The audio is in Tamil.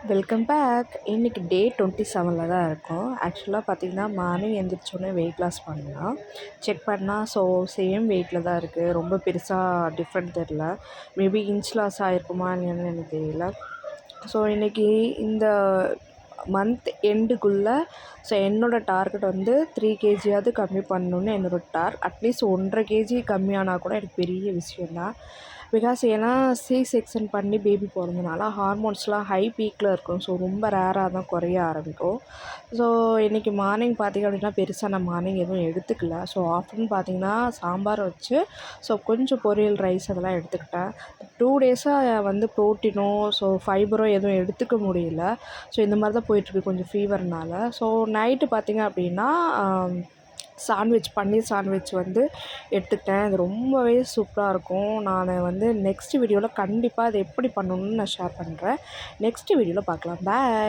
Welcome back. இன்றைக்கி டே 27 தான் இருக்கும். ஆக்சுவலாக பார்த்திங்கன்னா மார்னிங் எழுந்திரிச்சோன்னே வெயிட் லாஸ் பண்ணலாம். செக் பண்ணால் சேம் வெயிட்டில் தான் இருக்குது. ரொம்ப பெருசாக டிஃப்ரெண்ட் தெரில. மேபி இன்ச் லாஸ் ஆகிருக்குமா என்னன்னு எனக்கு தெரியல. இன்றைக்கி இந்த மந்த் எண்டுக்குள்ளே என்னோடய டார்கெட் வந்து 3 கேஜியாவது கம்மி பண்ணணுன்னு என்னோடய அட்லீஸ்ட் 1.5 கேஜி கம்மியானால் கூட எனக்கு பெரிய விஷயந்தான். பிகாஸ் ஏன்னா செக்ஷன் பண்ணி பேபி பிறந்தனால ஹார்மோன்ஸ்லாம் ஹை பீக்கில் இருக்கும். ரொம்ப ரேராக தான் குறைய ஆரம்பிக்கும். இன்றைக்கி மார்னிங் பார்த்திங்க அப்படின்னா பெருசாக நான் மார்னிங் எதுவும் எடுத்துக்கல. ஆஃப்டர்நூன் பார்த்திங்கன்னா சாம்பார் வச்சு கொஞ்சம் பொரியல், ரைஸ் அதெல்லாம் எடுத்துக்கிட்டேன். 2 டேஸாக வந்து ப்ரோட்டீனோ ஃபைபரோ எதுவும் எடுத்துக்க முடியல. இந்த மாதிரி தான் போயிட்டுருக்கு கொஞ்சம் ஃபீவர்னால். நைட்டு பார்த்திங்க அப்படின்னா பன்னீர் சாண்ட்விச் வந்து எடுத்துக்கிட்டேன். அது ரொம்பவே சூப்பராக இருக்கும். நான் வந்து நெக்ஸ்ட் வீடியோவில் கண்டிப்பாக அது எப்படி பண்ணணும்னு நான் ஷேர் பண்ணுறேன். நெக்ஸ்ட் வீடியோவில் பார்க்கலாம். பாய்.